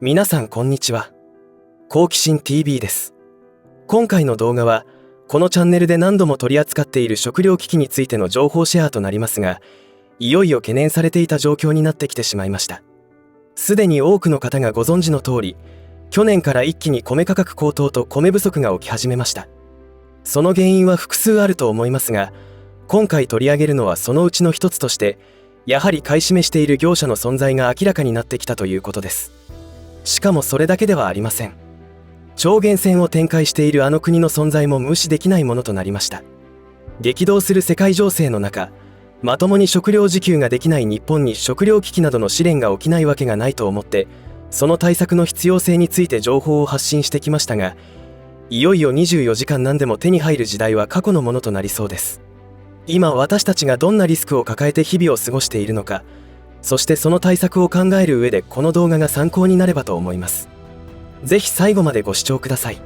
皆さんこんにちは。好奇心 TV です。今回の動画はこのチャンネルで何度も取り扱っている食糧危機についての情報シェアとなりますが、いよいよ懸念されていた状況になってきてしまいました。すでに多くの方がご存知の通り、去年から一気に米価格高騰と米不足が起き始めました。その原因は複数あると思いますが、今回取り上げるのはそのうちの一つとして、やはり買い占めしている業者の存在が明らかになってきたということです。しかもそれだけではありません。超限戦を展開しているあの国の存在も無視できないものとなりました。激動する世界情勢の中、まともに食料自給ができない日本に食料危機などの試練が起きないわけがないと思って、その対策の必要性について情報を発信してきましたが、いよいよ24時間何でも手に入る時代は過去のものとなりそうです。今私たちがどんなリスクを抱えて日々を過ごしているのか、そしてその対策を考える上でこの動画が参考になればと思います。ぜひ最後までご視聴ください。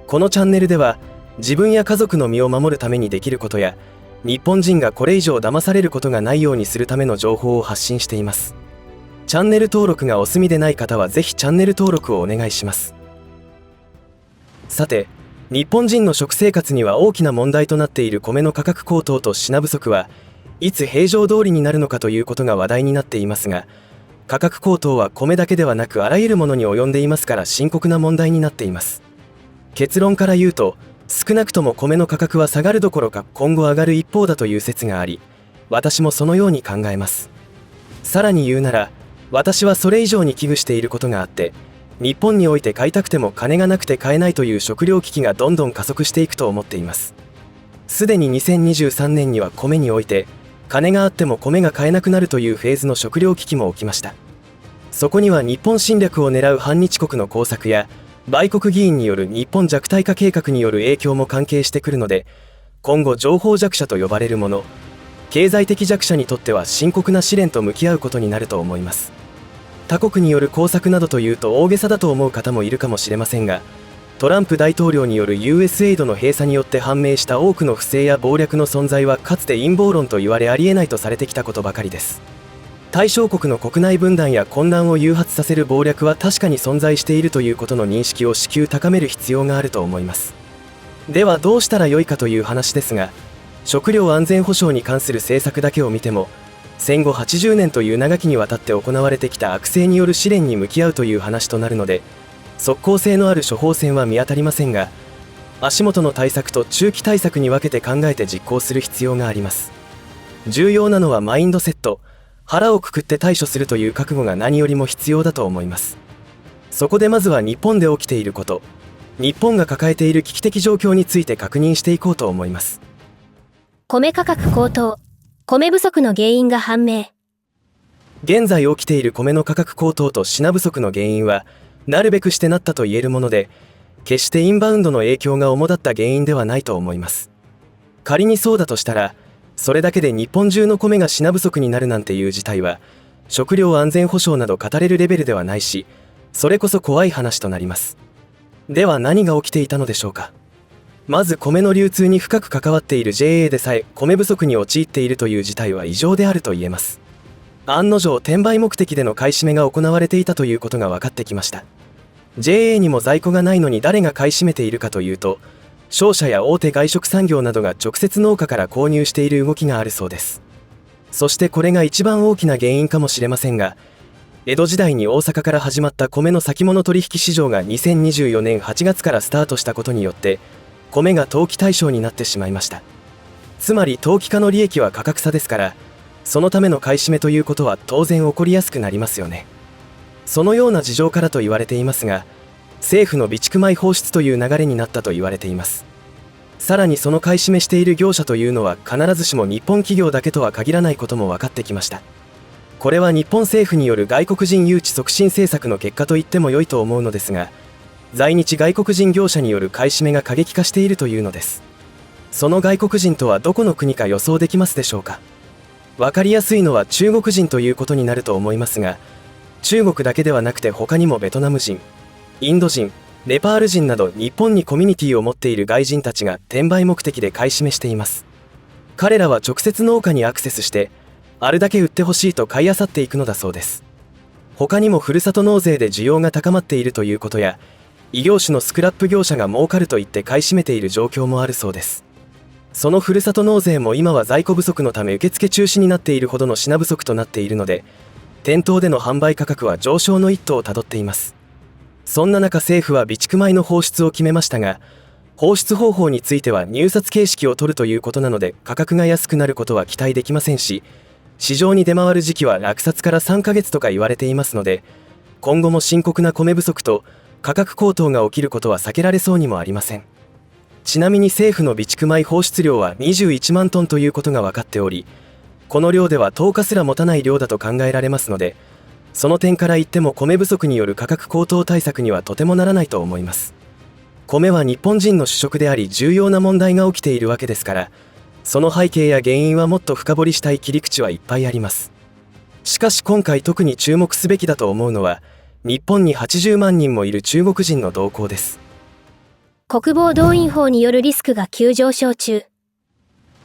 このチャンネルでは自分や家族の身を守るためにできることや、日本人がこれ以上騙されることがないようにするための情報を発信しています。チャンネル登録がお済みでない方はぜひチャンネル登録をお願いします。さて、日本人の食生活には大きな問題となっている米の価格高騰と品不足はいつ平常通りになるのかということが話題になっていますが、価格高騰は米だけではなくあらゆるものに及んでいますから深刻な問題になっています。結論から言うと、少なくとも米の価格は下がるどころか今後上がる一方だという説があり、私もそのように考えます。さらに言うなら、私はそれ以上に危惧していることがあって、日本において買いたくても金がなくて買えないという食糧危機がどんどん加速していくと思っています。すでに2023年には米において、金があっても米が買えなくなるというフェーズの食糧危機も起きました。そこには日本侵略を狙う反日国の工作や、売国議員による日本弱体化計画による影響も関係してくるので、今後情報弱者と呼ばれるもの、経済的弱者にとっては深刻な試練と向き合うことになると思います。他国による工作などというと大げさだと思う方もいるかもしれませんが、トランプ大統領による US エイドの閉鎖によって判明した多くの不正や謀略の存在はかつて陰謀論と言われありえないとされてきたことばかりです。対象国の国内分断や混乱を誘発させる謀略は確かに存在しているということの認識を至急高める必要があると思います。ではどうしたらよいかという話ですが、食料安全保障に関する政策だけを見ても、戦後80年という長きにわたって行われてきた悪政による試練に向き合うという話となるので、即効性のある処方箋は見当たりませんが、足元の対策と中期対策に分けて考えて実行する必要があります。重要なのはマインドセット、腹をくくって対処するという覚悟が何よりも必要だと思います。そこでまずは日本で起きていること、日本が抱えている危機的状況について確認していこうと思います。米価格高騰、米不足の原因が判明。現在起きている米の価格高騰と品不足の原因は、なるべくしてなったと言えるもので、決してインバウンドの影響が主だった原因ではないと思います。仮にそうだとしたら、それだけで日本中の米が品不足になるなんていう事態は、食料安全保障など語れるレベルではないし、それこそ怖い話となります。では何が起きていたのでしょうか。まず米の流通に深く関わっている JA でさえ米不足に陥っているという事態は異常であると言えます。案の定転売目的での買い占めが行われていたということが分かってきました。JA にも在庫がないのに誰が買い占めているかというと、商社や大手外食産業などが直接農家から購入している動きがあるそうです。そしてこれが一番大きな原因かもしれませんが、江戸時代に大阪から始まった米の先物取引市場が2024年8月からスタートしたことによって、米が投機対象になってしまいました。つまり投機家の利益は価格差ですから、そのための買い占めということは当然起こりやすくなりますよね。そのような事情からと言われていますが、政府の備蓄米放出という流れになったと言われています。さらにその買い占めしている業者というのは必ずしも日本企業だけとは限らないことも分かってきました。これは日本政府による外国人誘致促進政策の結果と言っても良いと思うのですが、在日外国人業者による買い占めが過激化しているというのです。その外国人とはどこの国か予想できますでしょうか。分かりやすいのは中国人ということになると思いますが、中国だけではなくて他にもベトナム人、インド人、ネパール人など日本にコミュニティを持っている外人たちが転売目的で買い占めしています。彼らは直接農家にアクセスして、あるだけ売ってほしいと買い漁っていくのだそうです。他にもふるさと納税で需要が高まっているということや、異業種のスクラップ業者が儲かると言って買い占めている状況もあるそうです。そのふるさと納税も今は在庫不足のため受付中止になっているほどの品不足となっているので、店頭での販売価格は上昇の一途をたどっています。そんな中、政府は備蓄米の放出を決めましたが、放出方法については入札形式を取るということなので、価格が安くなることは期待できませんし、市場に出回る時期は落札から3ヶ月とか言われていますので、今後も深刻な米不足と価格高騰が起きることは避けられそうにもありません。ちなみに政府の備蓄米放出量は21万トンということが分かっており、この量では10日すら持たない量だと考えられますので、その点から言っても米不足による価格高騰対策にはとてもならないと思います。米は日本人の主食であり重要な問題が起きているわけですから、その背景や原因はもっと深掘りしたい切り口はいっぱいあります。しかし今回特に注目すべきだと思うのは、日本に80万人もいる中国人の動向です。国防動員法によるリスクが急上昇中。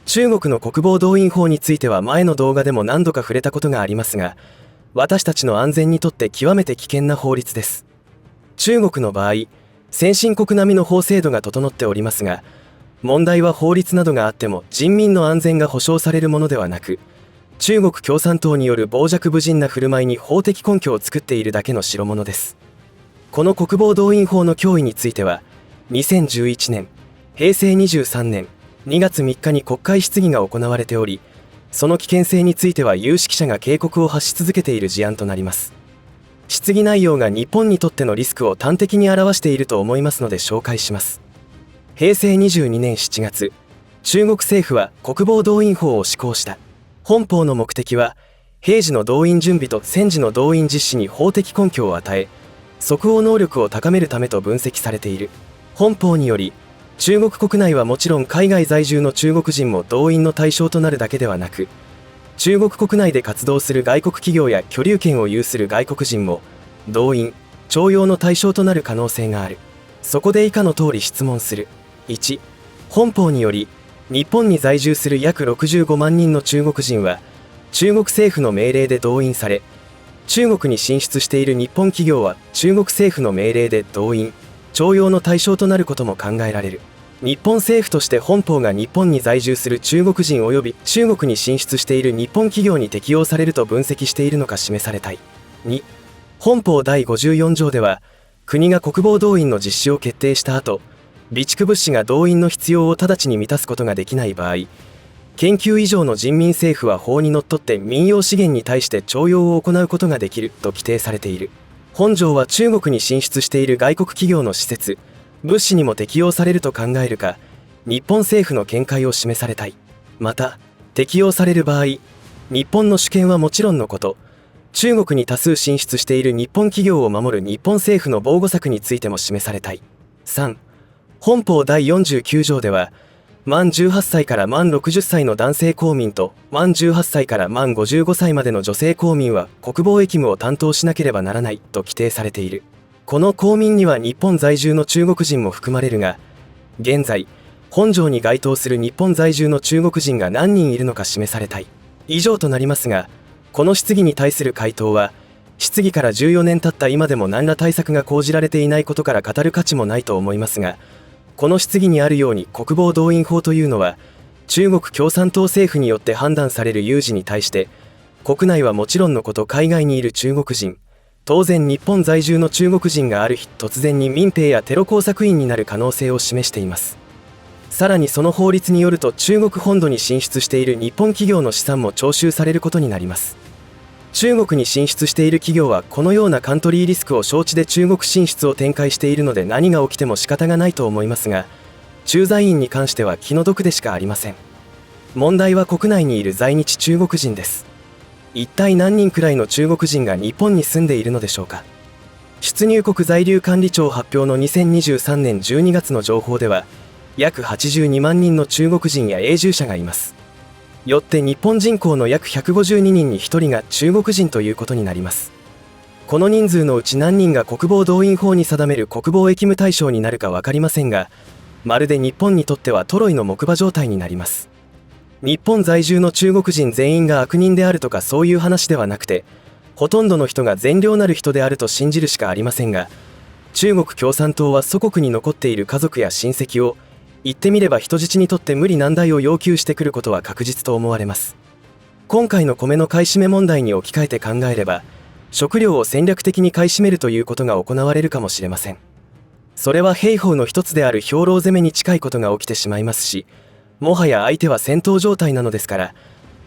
中国の国防動員法については前の動画でも何度か触れたことがありますが、私たちの安全にとって極めて危険な法律です。中国の場合、先進国並みの法制度が整っておりますが、問題は法律などがあっても人民の安全が保障されるものではなく、中国共産党による傍若無人な振る舞いに法的根拠を作っているだけの代物です。この国防動員法の脅威については、2011年、平成23年2月3日に国会質疑が行われており、その危険性については有識者が警告を発し続けている事案となります。質疑内容が日本にとってのリスクを端的に表していると思いますので紹介します。平成22年7月、中国政府は国防動員法を施行した。本法の目的は、平時の動員準備と戦時の動員実施に法的根拠を与え、即応能力を高めるためと分析されている。本法により、中国国内はもちろん海外在住の中国人も動員の対象となるだけではなく、中国国内で活動する外国企業や居留権を有する外国人も動員・徴用の対象となる可能性がある。そこで以下の通り質問する。1、本法により日本に在住する約65万人の中国人は中国政府の命令で動員され、中国に進出している日本企業は中国政府の命令で動員・徴用の対象となることも考えられる。日本政府として本法が日本に在住する中国人及び中国に進出している日本企業に適用されると分析しているのか示されたい。2、本法第54条では、国が国防動員の実施を決定した後、備蓄物資が動員の必要を直ちに満たすことができない場合、研究以上の人民政府は法にのっとって民用資源に対して徴用を行うことができると規定されている。本条は中国に進出している外国企業の施設、物資にも適用されると考えるか、日本政府の見解を示されたい。また、適用される場合、日本の主権はもちろんのこと、中国に多数進出している日本企業を守る日本政府の防護策についても示されたい。3、本法第49条では、満18歳から満60歳の男性公民と満18歳から満55歳までの女性公民は国防役務を担当しなければならないと規定されている。この公民には日本在住の中国人も含まれるが、現在、本条に該当する日本在住の中国人が何人いるのか示されたい。以上となりますが、この質疑に対する回答は、質疑から14年経った今でも何ら対策が講じられていないことから語る価値もないと思いますが、この質疑にあるように国防動員法というのは、中国共産党政府によって判断される有事に対して、国内はもちろんのこと海外にいる中国人、当然日本在住の中国人がある日突然に民兵やテロ工作員になる可能性を示しています。さらにその法律によると中国本土に進出している日本企業の資産も徴収されることになります。中国に進出している企業はこのようなカントリーリスクを承知で中国進出を展開しているので何が起きても仕方がないと思いますが、駐在員に関しては気の毒でしかありません。問題は国内にいる在日中国人です。一体何人くらいの中国人が日本に住んでいるのでしょうか。出入国在留管理庁発表の2023年12月の情報では、約82万人の中国人や永住者がいます。よって日本人口の約152人に1人が中国人ということになります。この人数のうち何人が国防動員法に定める国防役務対象になるか分かりませんが、まるで日本にとってはトロイの木馬状態になります。日本在住の中国人全員が悪人であるとかそういう話ではなくて、ほとんどの人が善良なる人であると信じるしかありませんが、中国共産党は祖国に残っている家族や親戚を言ってみれば人質にとって無理難題を要求してくることは確実と思われます。今回の米の買い占め問題に置き換えて考えれば、食料を戦略的に買い占めるということが行われるかもしれません。それは兵法の一つである兵糧攻めに近いことが起きてしまいますし、もはや相手は戦闘状態なのですから、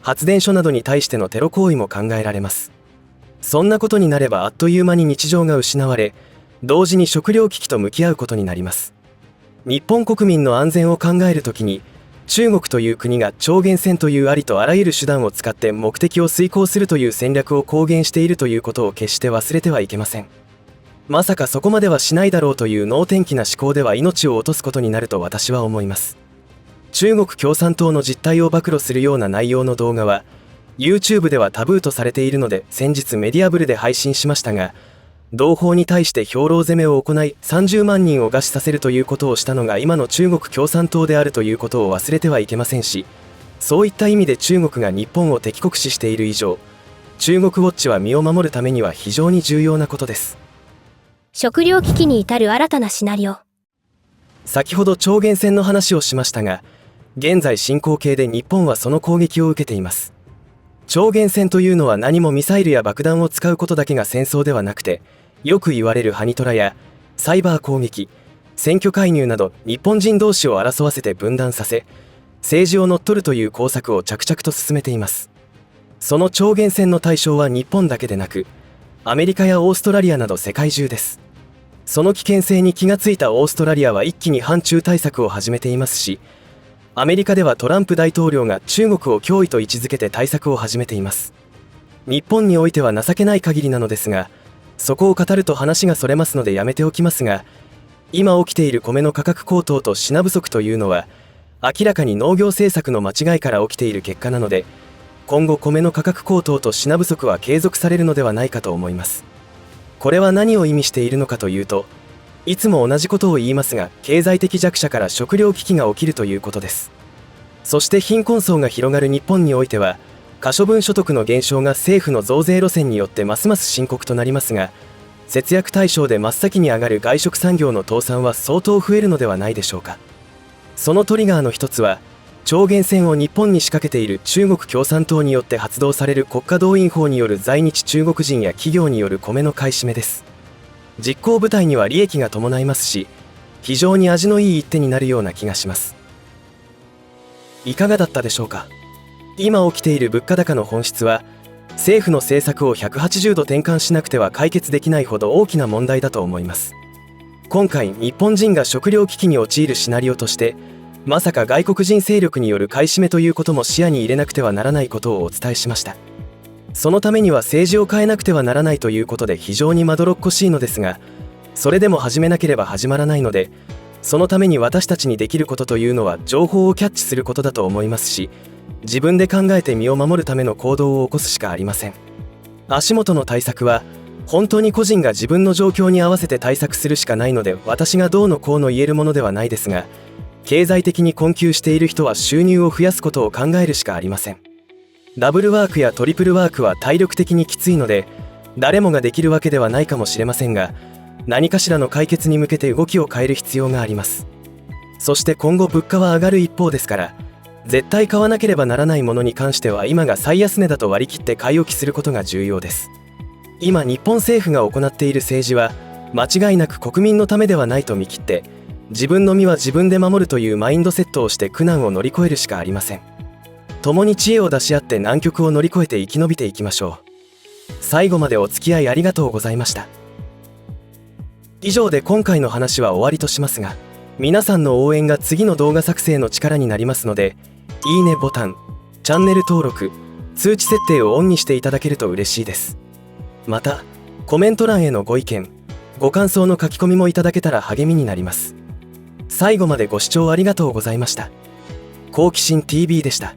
発電所などに対してのテロ行為も考えられます。そんなことになればあっという間に日常が失われ、同時に食料危機と向き合うことになります。日本国民の安全を考えるときに、中国という国が超限戦というありとあらゆる手段を使って目的を遂行するという戦略を公言しているということを決して忘れてはいけません。まさかそこまではしないだろうという能天気な思考では命を落とすことになると私は思います。中国共産党の実態を暴露するような内容の動画は YouTube ではタブーとされているので、先日メディアブルで配信しましたが、同胞に対して兵糧攻めを行い30万人を餓死させるということをしたのが今の中国共産党であるということを忘れてはいけませんし、そういった意味で中国が日本を敵国視している以上、中国ウォッチは身を守るためには非常に重要なことです。食料危機に至る新たなシナリオ。先ほど超限戦の話をしましたが、現在進行形で日本はその攻撃を受けています。超限戦というのは何もミサイルや爆弾を使うことだけが戦争ではなくて、よく言われるハニトラやサイバー攻撃、選挙介入など日本人同士を争わせて分断させ、政治を乗っ取るという工作を着々と進めています。その超限戦の対象は日本だけでなく、アメリカやオーストラリアなど世界中です。その危険性に気がついたオーストラリアは一気に反中対策を始めていますし、アメリカではトランプ大統領が中国を脅威と位置づけて対策を始めています。日本においては情けない限りなのですが、そこを語ると話がそれますのでやめておきますが、今起きている米の価格高騰と品不足というのは明らかに農業政策の間違いから起きている結果なので、今後米の価格高騰と品不足は継続されるのではないかと思います。これは何を意味しているのかというと、いつも同じことを言いますが、経済的弱者から食料危機が起きるということです。そして貧困層が広がる日本においては、可処分所得の減少が政府の増税路線によってますます深刻となりますが、節約対象で真っ先に上がる外食産業の倒産は相当増えるのではないでしょうか。そのトリガーの一つは、超限戦を日本に仕掛けている中国共産党によって発動される国家動員法による在日中国人や企業による米の買い占めです。実行部隊には利益が伴いますし、非常に味のいい一手になるような気がします。いかがだったでしょうか。今起きている物価高の本質は、政府の政策を180度転換しなくては解決できないほど大きな問題だと思います。今回日本人が食料危機に陥るシナリオとして、まさか外国人勢力による買い占めということも視野に入れなくてはならないことをお伝えしました。そのためには政治を変えなくてはならないということで非常にまどろっこしいのですが、それでも始めなければ始まらないので、そのために私たちにできることというのは情報をキャッチすることだと思いますし、自分で考えて身を守るための行動を起こすしかありません。足元の対策は本当に個人が自分の状況に合わせて対策するしかないので、私がどうのこうの言えるものではないですが、経済的に困窮している人は収入を増やすことを考えるしかありません。ダブルワークやトリプルワークは体力的にきついので、誰もができるわけではないかもしれませんが、何かしらの解決に向けて動きを変える必要があります。そして今後物価は上がる一方ですから、絶対買わなければならないものに関しては今が最安値だと割り切って買い置きすることが重要です。今日本政府が行っている政治は間違いなく国民のためではないと見切って、自分の身は自分で守るというマインドセットをして苦難を乗り越えるしかありません。共に知恵を出し合って難局を乗り越えて生き延びていきましょう。最後までお付き合いありがとうございました。以上で今回の話は終わりとしますが、皆さんの応援が次の動画作成の力になりますので、いいねボタン、チャンネル登録、通知設定をオンにしていただけると嬉しいです。また、コメント欄へのご意見、ご感想の書き込みもいただけたら励みになります。最後までご視聴ありがとうございました。好奇心 TV でした。